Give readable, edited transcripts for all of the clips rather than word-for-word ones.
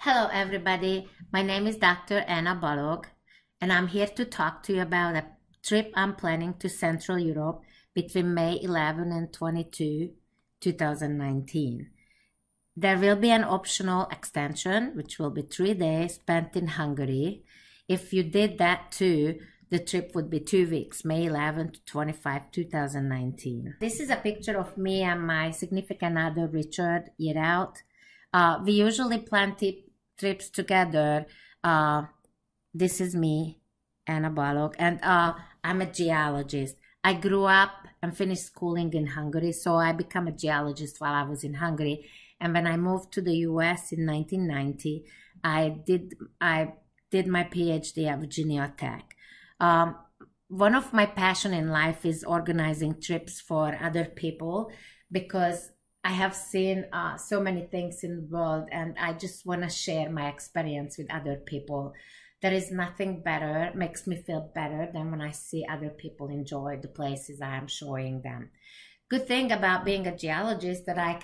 Hello everybody, my name is Dr. Anna Balog and I'm here to talk to you about a trip I'm planning to Central Europe between May 11 and 22, 2019. There will be an optional extension which will be 3 days spent in Hungary. If you did that too, the trip would be 2 weeks, May 11 to 25, 2019. This is a picture of me and my significant other, Richard, year out. We usually plan trips together. This is me, Anna Balog, and I'm a geologist. I grew up and finished schooling in Hungary, so I became a geologist while I was in Hungary. And when I moved to the US in 1990, I did my PhD at Virginia Tech. One of my passion in life is organizing trips for other people because I have seen so many things in the world and I just want to share my experience with other people. There is nothing better, makes me feel better than when I see other people enjoy the places I am showing them. Good thing about being a geologist that I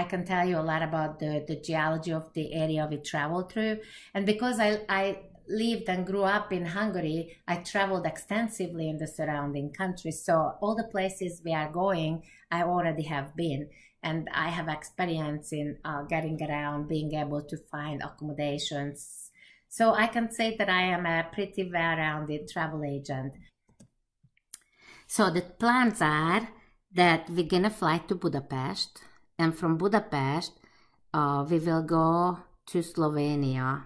can tell you a lot about the geology of the area we travel through. And because I lived and grew up in Hungary, I traveled extensively in the surrounding countries. So all the places we are going, I already have been. And I have experience in getting around, being able to find accommodations. So I can say that I am a pretty well-rounded travel agent. So the plans are that we're gonna fly to Budapest. And from Budapest, we will go to Slovenia.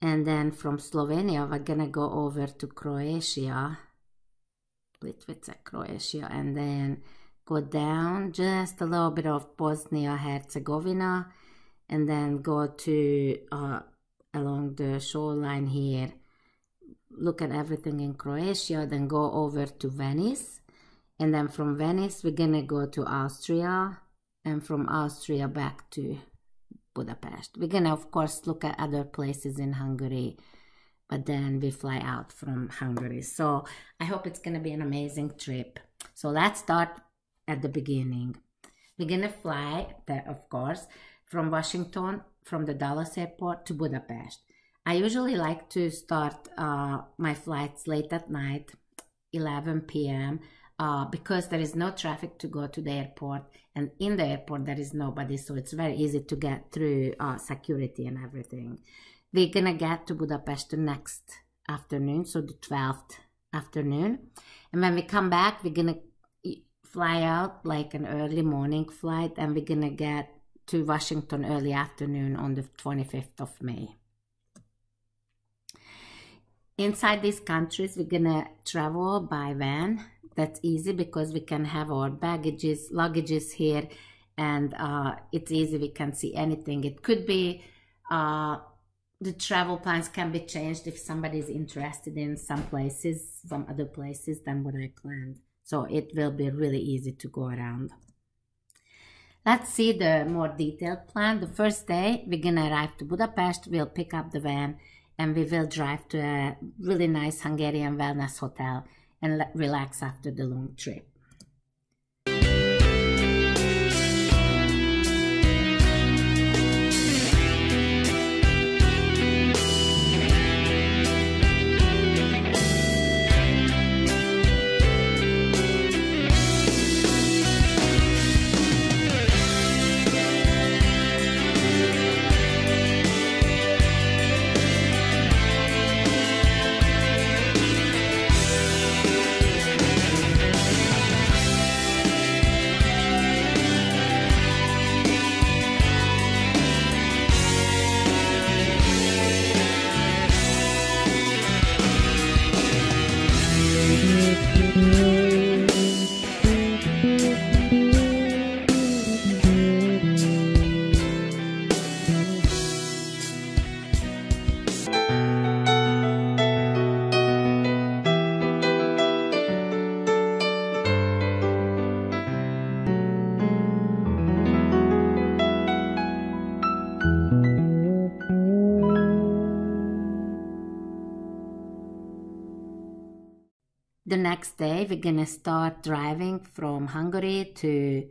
And then from Slovenia, we're gonna go over to Croatia, Litvice, Croatia, and then go down just a little bit of Bosnia-Herzegovina, and then go to along the shoreline here, look at everything in Croatia, then go over to Venice, and then from Venice we're gonna go to Austria, and from Austria back to Budapest. We're gonna of course look at other places in Hungary, but then we fly out from Hungary. So I hope it's gonna be an amazing trip. So let's start at the beginning. We're gonna fly there, of course, from Washington, from the Dallas airport to Budapest. I usually like to start my flights late at night, 11 p.m., because there is no traffic to go to the airport, and in the airport there is nobody, so it's very easy to get through security and everything. We're gonna get to Budapest the next afternoon, so the 12th afternoon, and when we come back, we're gonna fly out like an early morning flight, and we're gonna get to Washington early afternoon on the 25th of May. Inside these countries, we're gonna travel by van. That's easy because we can have our luggages here, and it's easy, we can see anything. It could be, the travel plans can be changed if somebody is interested in some other places than what I planned. So it will be really easy to go around. Let's see the more detailed plan. The first day, we're gonna arrive to Budapest, we'll pick up the van, and we will drive to a really nice Hungarian wellness hotel and relax after the long trip. The next day, we're gonna start driving from Hungary to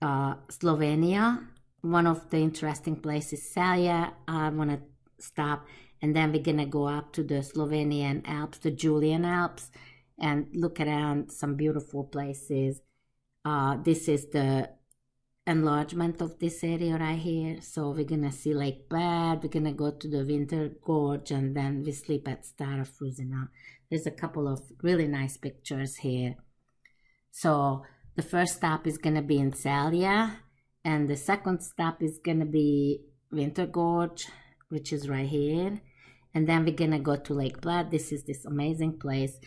Slovenia, one of the interesting places, Celje. I want to stop, and then we're gonna go up to the Slovenian Alps, the Julian Alps, and look around some beautiful places. This is the enlargement of this area right here. So we're gonna see Lake Bled, we're gonna go to the Winter Gorge, and then we sleep at Stara Fruzina. There's a couple of really nice pictures here. So the first stop is gonna be in Celje, and the second stop is gonna be Winter Gorge, which is right here. And then we're gonna go to Lake Bled. This is this amazing place.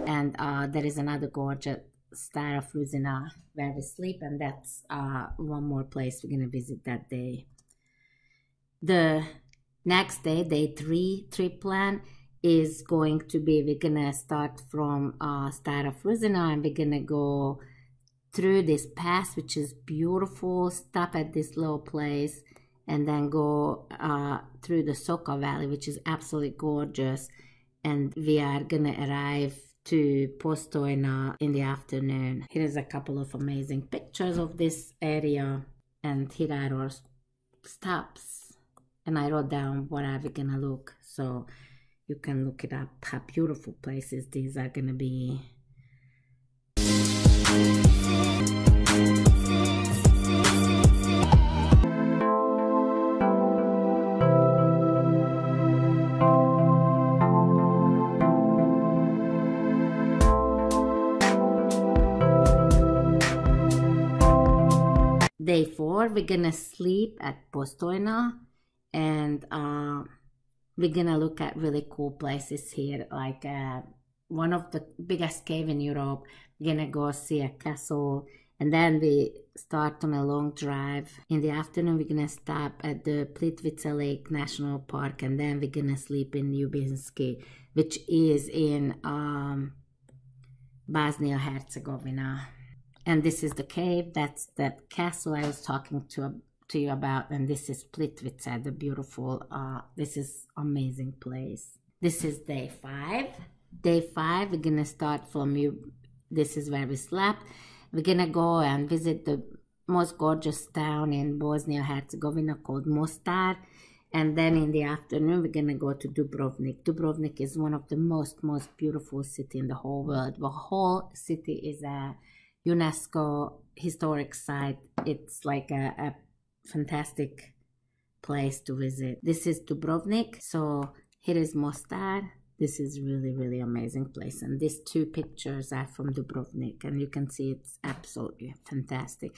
And there is another gorge at Stara Fruzina where we sleep, and that's one more place we're gonna visit that day. The next day, day 3 trip plan is going to be, we're gonna start from Stara Fruzina, and we're gonna go through this pass, which is beautiful, stop at this little place, and then go through the Soka Valley, which is absolutely gorgeous. And we are gonna arrive to Postojna in the afternoon. Here is a couple of amazing pictures of this area, and here are our stops. And I wrote down what are we gonna look, so you can look it up, how beautiful places these are gonna be. Day 4, we're gonna sleep at Postojna, and we're gonna look at really cool places here, like one of the biggest cave in Europe. We're gonna go see a castle, and then we start on a long drive. In the afternoon, we're gonna stop at the Plitvice Lake National Park, and then we're gonna sleep in Ljubinski, which is in Bosnia-Herzegovina. And this is the cave, that's the castle I was talking to you about, and this is Plitvice, the beautiful, this is amazing place. This is day 5. Day 5, we're gonna start from this is where we slept. We're gonna go and visit the most gorgeous town in Bosnia-Herzegovina called Mostar, and then in the afternoon we're gonna go to Dubrovnik. Dubrovnik is one of the most beautiful city in the whole world. The whole city is a UNESCO historic site. It's like a fantastic place to visit. This is Dubrovnik. So here is Mostar. This is really amazing place, and these 2 pictures are from Dubrovnik, and you can see it's absolutely fantastic.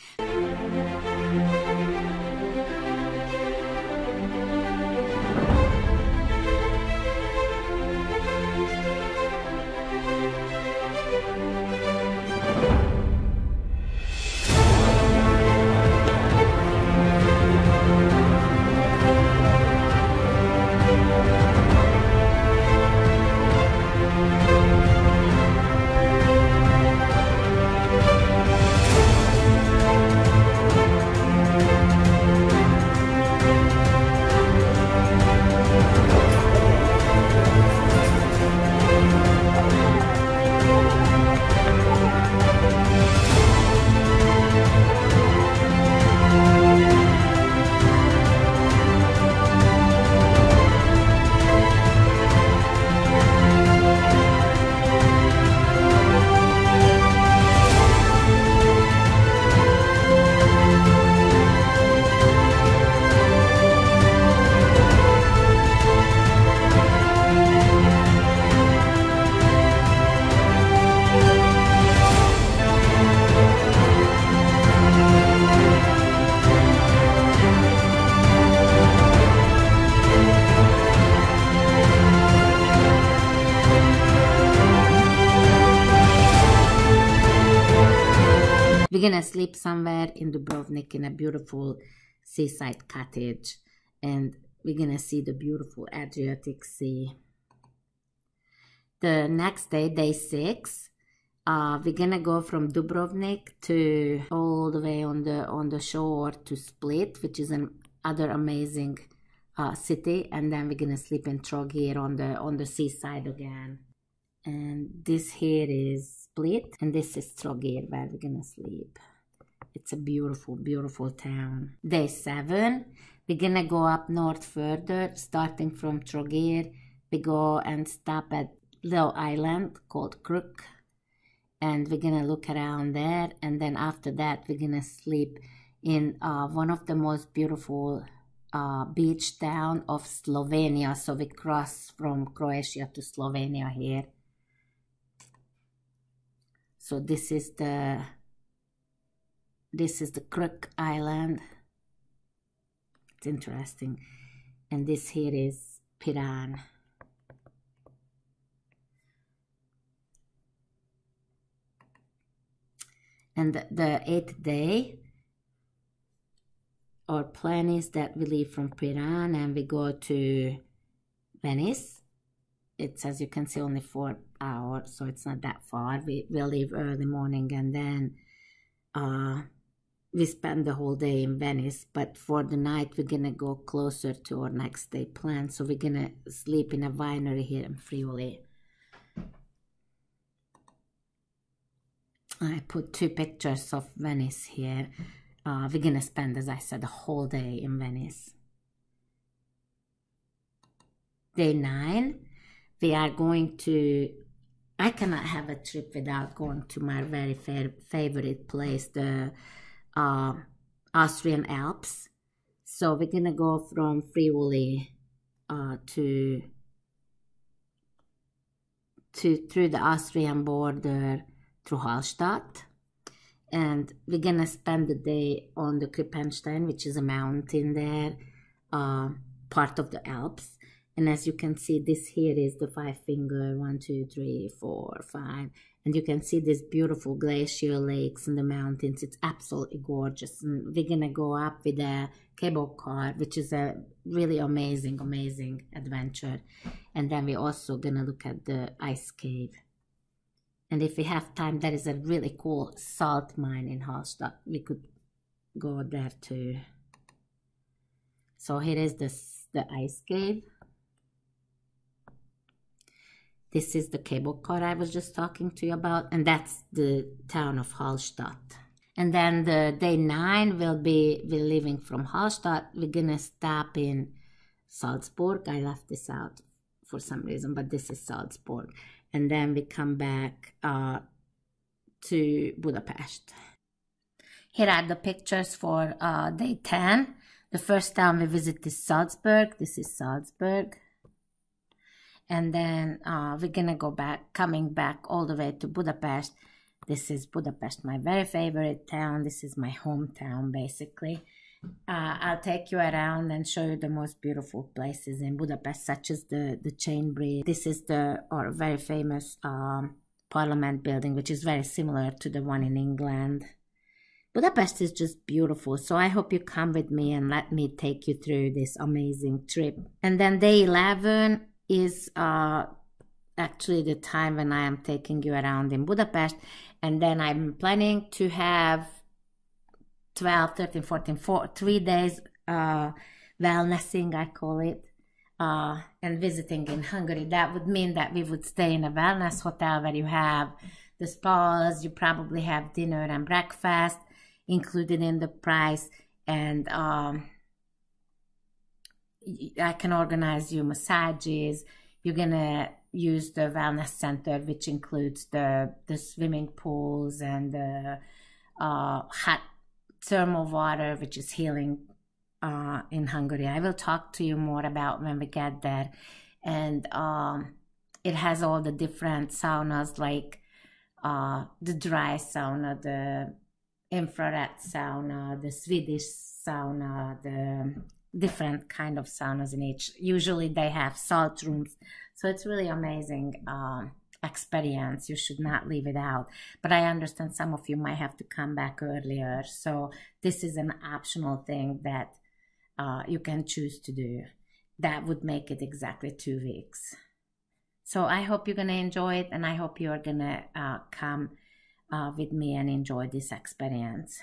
We're gonna sleep somewhere in Dubrovnik in a beautiful seaside cottage, and we're gonna see the beautiful Adriatic Sea. The next day, day 6, We're gonna go from Dubrovnik to all the way on the shore to Split, which is another amazing city, and then we're gonna sleep in Trogir on the seaside again. And this here is Split, and this is Trogir where we're gonna sleep. It's a beautiful, beautiful town. Day 7, we're gonna go up north further, starting from Trogir. We go and stop at little island called Crook, and we're gonna look around there, and then after that we're gonna sleep in one of the most beautiful beach town of Slovenia. So we cross from Croatia to Slovenia here. So this is the Crook Island. It's interesting. And this here is Piran. And the 8th day, our plan is that we leave from Piran and we go to Venice. It's, as you can see, only 4 hours, so it's not that far. We'll leave early morning, and then we spend the whole day in Venice. But for the night, we're gonna go closer to our next day plan. So we're gonna sleep in a winery here in Friuli. I put 2 pictures of Venice here. We're gonna spend, as I said, the whole day in Venice. Day 9, we are going to, I cannot have a trip without going to my very favorite place, the Austrian Alps. So we're gonna go from Friuli through the Austrian border through Hallstatt, and we're gonna spend the day on the Krippenstein, which is a mountain there, part of the Alps. And as you can see, this here is the 5-finger, 1, 2, 3, 4, 5, and you can see these beautiful glacial lakes in the mountains. It's absolutely gorgeous. And we're gonna go up with a cable car, which is a really amazing adventure. And then we're also gonna look at the ice cave. And if we have time, there is a really cool salt mine in Hallstatt. We could go there too. So here is the ice cave. This is the cable car I was just talking to you about, and that's the town of Hallstatt. And then the day 9 we're leaving from Hallstatt. We're gonna stop in Salzburg. I left this out for some reason, but this is Salzburg. And then we come back to Budapest. Here are the pictures for day 10. The first town we visit is Salzburg. This is Salzburg. And then we're gonna go back, coming back all the way to Budapest. This is Budapest, my very favorite town. This is my hometown, basically. I'll take you around and show you the most beautiful places in Budapest, such as the Chain Bridge. This is our very famous Parliament building, which is very similar to the one in England. Budapest is just beautiful, so I hope you come with me and let me take you through this amazing trip. And then day 11 is actually the time when I am taking you around in Budapest, and then I'm planning to have 12, 13, 14, 3 days wellnessing, I call it, and visiting in Hungary. That would mean that we would stay in a wellness hotel where you have the spas, you probably have dinner and breakfast included in the price, and I can organize you massages. You're gonna use the wellness center, which includes the swimming pools and the hot thermal water, which is healing in Hungary. I will talk to you more about when we get there. And it has all the different saunas, like the dry sauna, the infrared sauna, the Swedish sauna, the different kind of saunas in each. Usually they have salt rooms, so it's really amazing experience. You should not leave it out, but I understand some of you might have to come back earlier, so this is an optional thing that you can choose to do. That would make it exactly 2 weeks. So I hope you're going to enjoy it, and I hope you're going to come with me and enjoy this experience.